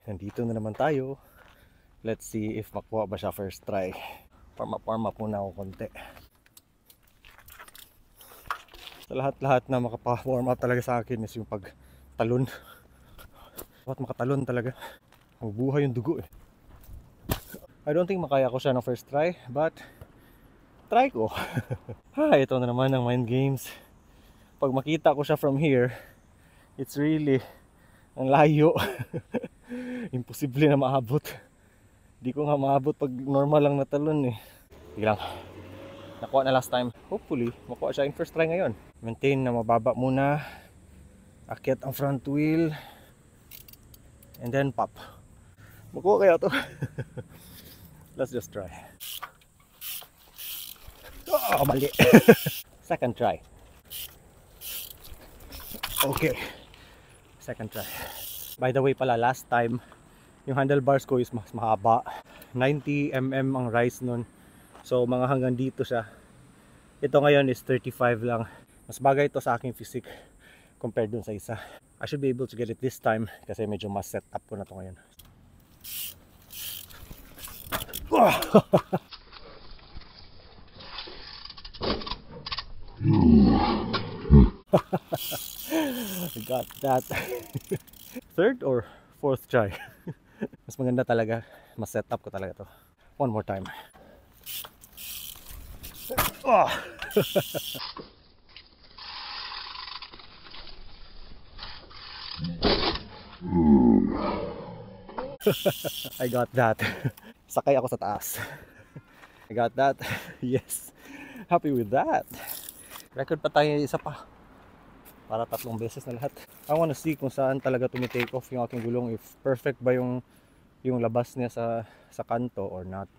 Nandito na naman tayo. Let's see if makuha ba siya first try. Parma muna ako konti. Sa lahat-lahat na makapa-warm up talaga sa akin is yung pagtalon. Dapat makatalon talaga. Mabuhay yung dugo eh. I don't think makaya ko siya ng first try, but try ko. Ito na naman ang mind games. Pag makita ko siya from here, it's really ang layo. Imposible na maabot. Di ko nga maabot pag normal lang na talon eh. Sige lang. Nakuha na last time. Hopefully, makuha siya yung first try ngayon. Maintain na mababa muna. Akyat ang front wheel. And then pop. Makuha kaya to. Let's just try. Oh, mali. Second try. Okay. Second try. By the way pala, last time yung handlebars ko is mas mahaba. 90mm ang rise nun. So mga hanggang dito siya. Ito ngayon is 35 lang. Mas bagay ito sa aking physique compared dun sa isa. I should be able to get it this time kasi medyo mas set up ko na to ngayon. I got that. Third or fourth try. Mas maganda talaga. Mas set up ko talaga to. One more time. I got that. Sakay ako sa taas. I got that. Yes. Happy with that. Record pa tayo isa pa. Para 3 beses na lahat. I wanna see kung saan talaga tumi-take off yung aking gulong. If perfect ba yung labas niya sa kanto or not.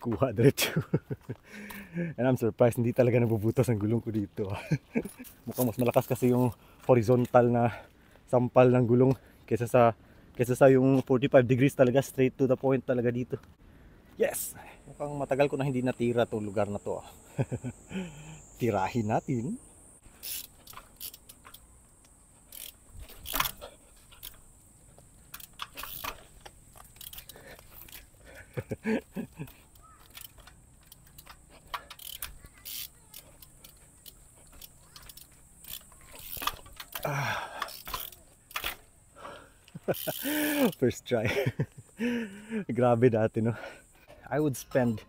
Kuha diretso. And I'm surprised hindi talaga nabubutas ang gulong ko dito. Mukhang mas malakas kasi yung horizontal na sampal ng gulong kaysa sa yung 45 degrees talaga, straight to the point talaga dito. Yes! Mukhang matagal ko na hindi natira tong lugar na to. Tirahin natin. First try. Grabe dati no. I would spend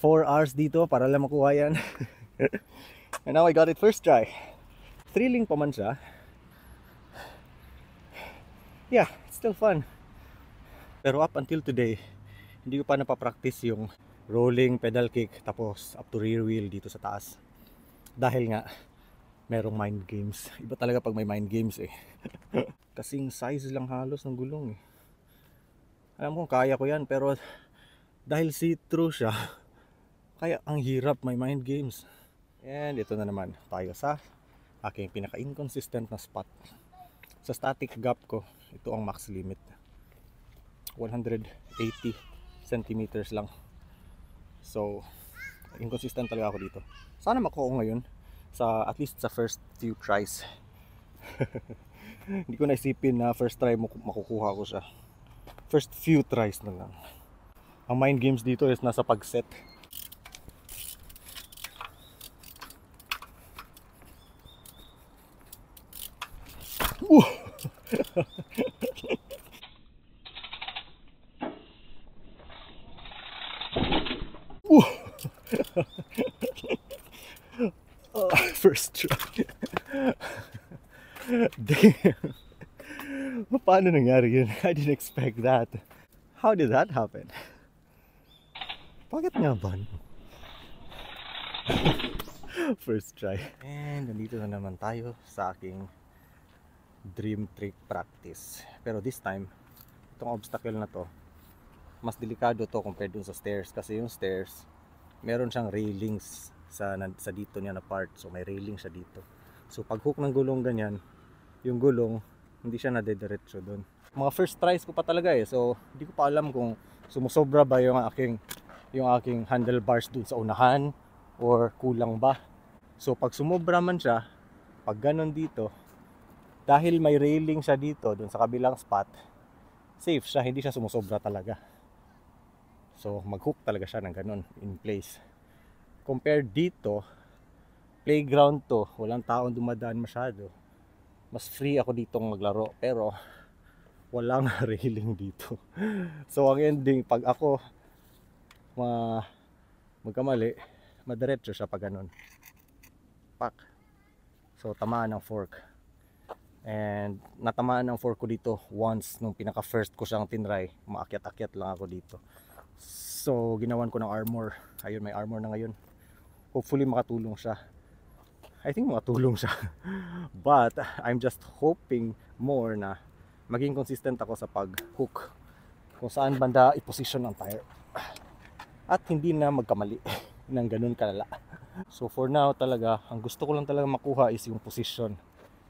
4 hours dito para lang makuha yan. And now I got it first try. Thrilling pa man siya. Yeah, it's still fun. Pero up until today, hindi ko pa napapractice yung rolling pedal kick tapos up to rear wheel dito sa taas. Dahil nga merong mind games. Iba talaga pag may mind games eh. Kasing size lang halos ng gulong eh. Alam kong kaya ko yan pero dahil see-through siya, kaya ang hirap may mind games. And ito na naman tayo sa aking pinaka-inconsistent na spot. Sa static gap ko, ito ang max limit. 180 centimeters lang. So, inconsistent talaga ako dito. Sana makuha ko ngayon sa at least sa first few tries. Hindi ko naisipin na first try makukuha ko siya. First few tries na lang. Ang mind games dito is nasa pag-set. First try. Damn. Paano nangyari yun? I didn't expect that. How did that happen? Bakit nga ba? First try. And nandito na naman tayo sa aking dream trick practice. Pero this time, itong obstacle na to, mas delikado to compared dun sa stairs. Kasi yung stairs, meron siyang railings sa dito niya na part. So may railing siya dito. So pag hook ng gulong ganyan, yung gulong hindi siya nadediretso doon. Mga first tries ko pa talaga eh. So hindi ko pa alam kung Sumusobra ba yung aking handlebars dun sa unahan or kulang ba? So pag sumobra man siya, pag ganon dito, dahil may railing siya dito dun sa kabilang spot, safe siya, hindi siya sumusobra talaga. So mag-hook talaga siya ng ganon in place. Compared dito, playground to, walang taong dumadaan masyado. Mas free ako ditong maglaro, pero walang railing dito. So ang ending, pag ako magkamali, madiretso siya pag ganun. Pak. So tamaan ng fork. And natamaan ng fork ko dito once nung pinaka first ko siyang tinry. Maakyat-akyat lang ako dito. So ginawan ko ng armor. Ayun, may armor na ngayon. Hopefully makatulong siya. I think makatulong siya. But I'm just hoping more na maging consistent ako sa pag-hook. Kung saan banda i-position ang tire. At hindi na magkamali ng ganun kalala. So for now talaga, ang gusto ko lang talaga makuha is yung position.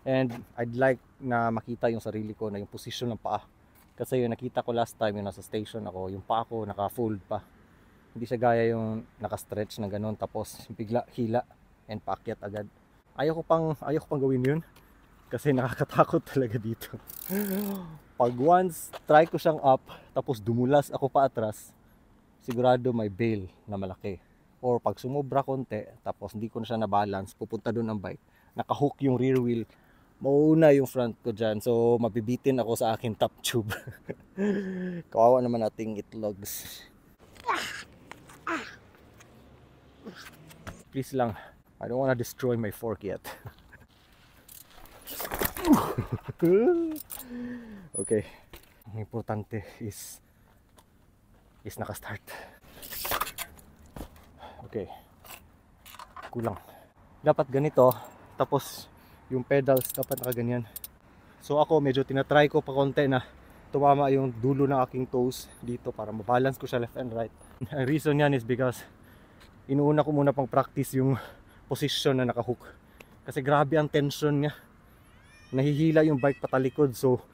And I'd like na makita yung sarili ko na yung position ng paa. Kasi yung nakita ko last time yung nasa station ako, yung paa ko naka-fold pa. Hindi siya gaya yung naka-stretch na ganun tapos bigla hila and paakyat agad. Ayoko pang gawin yun kasi nakakatakot talaga dito. Pag once try ko siyang up tapos dumulas ako pa atras, sigurado may bail na malaki. Or pag sumobra konti tapos hindi ko na siya na-balance, pupunta doon ang bike, naka-hook yung rear wheel, mauna yung front ko dyan, so mabibitin ako sa akin top tube. Kawawa naman ating itlogs. Please lang, I don't wanna destroy my fork yet. Okay, ang importante is naka-start. Okay, kulang. Dapat ganito, tapos yung pedals dapat nakaganyan. So ako medyo tinatry ko pa konti na tumama yung dulo ng aking toes dito para mabalance ko siya left and right. Ang reason yan is because inuuna ko muna pang practice yung position na nakahook. Kasi grabe ang tension niya. Nahihila yung bike patalikod, so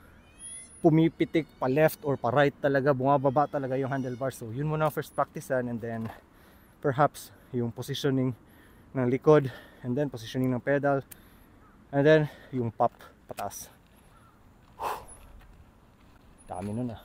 pumipitik pa left or pa right talaga, bumababa talaga yung handlebars. So yun muna first practicean, and then perhaps yung positioning ng likod, and then positioning ng pedal, and then yung pop pataas. Dami nun ah.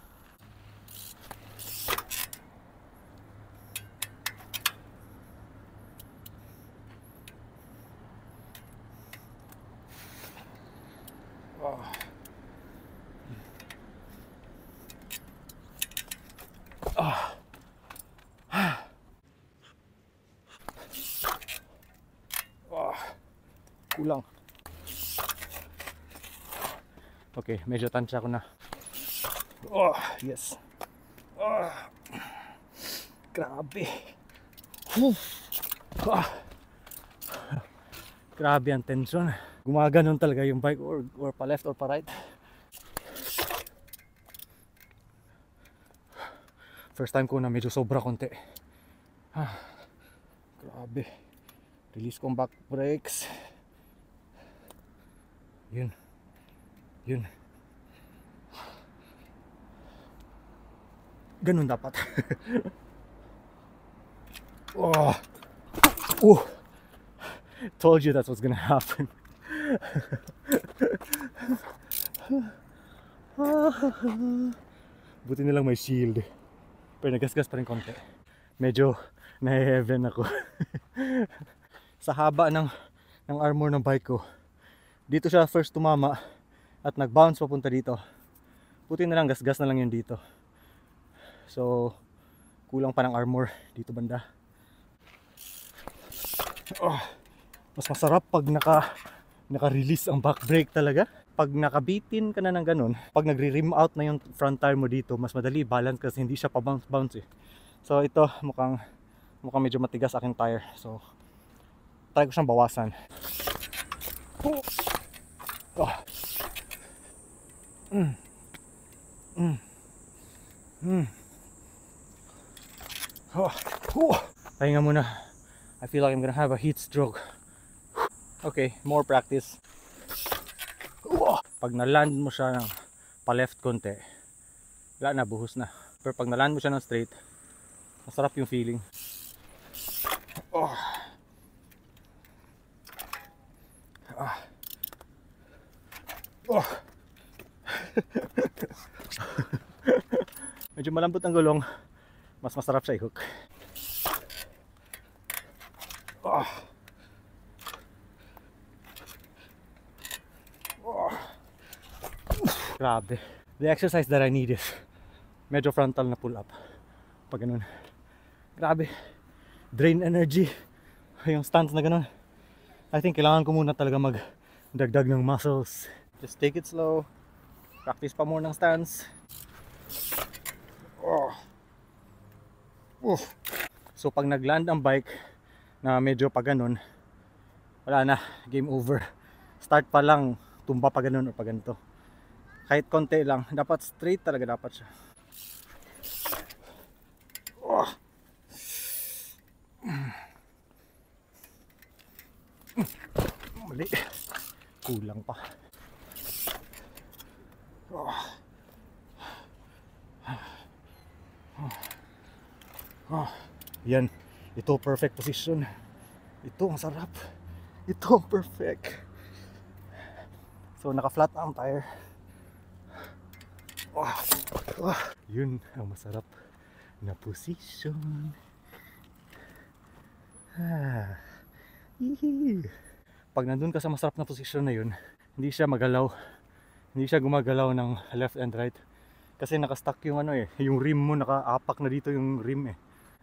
Kulang. Okay, medyo tansya ko na. Oh, yes. Oh, grabe. Oh, grabe ang tension. Gumaganon talaga yung bike, or pa left or pa right. First time ko na medyo sobra konti. Grabe. Release ko ang back brakes. Yun. Ganun dapat. Oh. Told you that's what's gonna happen. Buti nilang may shield. Pero nagasgas pa rin konti. Medyo na-heaven ako. Sa haba ng armor ng bike ko, dito siya first tumama at nag-bounce papunta dito. Buti na lang, gasgas na lang yun dito. So kulang pa ng armor dito banda. Mas masarap pag naka-release ang back brake talaga. Pag nakabitin ka na ng ganun, pag nagre-rim out na yung front tire mo dito, mas madali balance kasi hindi siya pa-bounce eh. So ito mukhang medyo matigas aking tire. So try ko siyang bawasan. Pahinga muna. I feel like I'm gonna have a heat stroke. Okay, more practice. Pag na-land mo siya ng pa-left konti, wala na, buhos na. Pero pag naland mo siya ng straight, masarap yung feeling. Oh. Ah. Oh. Medyo malambot ang gulong, mas masarap siya i-hook. Oh. Oh. Grabe. The exercise that I need is medyo frontal na pull up. Pag ganun. Grabe. Drain energy. Yung stance na ganun. I think kailangan ko muna talaga magdagdag ng muscles. Just take it slow. Practice pa more ng stance. Oh. Oh. So pag nagland ang bike na medyo pa ganun, wala na. Game over. Start pa lang. Tumba pa ganun o pa ganito. Kahit konti lang, dapat straight talaga dapat siya. Oh. Mali. Kulang pa. Oh. Oh. Yan. Ito perfect position. Ito ang sarap. Ito ang perfect. So naka-flat ang tire. Oh, oh, yun ang masarap na position. Pag nandun ka sa masarap na position na yun, hindi siya magalaw, hindi siya gumagalaw ng left and right kasi nakastuck yung ano yung rim mo, nakaapak na dito yung rim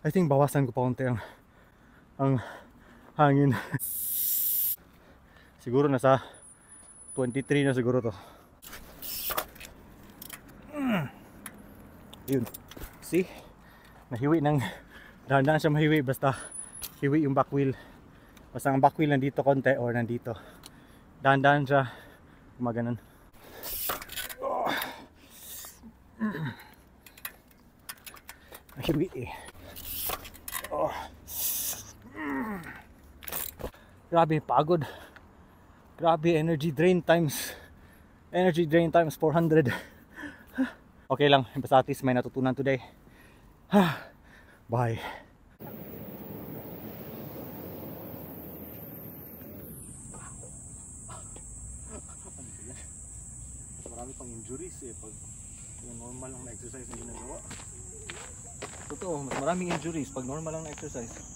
I think bawasan ko pa konti ang hangin. Siguro nasa 23 na siguro to. Yun. See? Nahiwi ng dahan-dahan siya mahiwi basta hiwi yung back wheel. Basta ang back wheel nandito konti or nandito. Dahan-dahan siya gumaganon. Oh. Nahiwi Oh. Grabe pagod. Grabe energy drain times 400. Okay lang, basta at least may natutunan today. Bye. Marami pang injuries pag yung normal lang na exercise na ginagawa. Totoo, mas maraming injuries pag normal lang na exercise.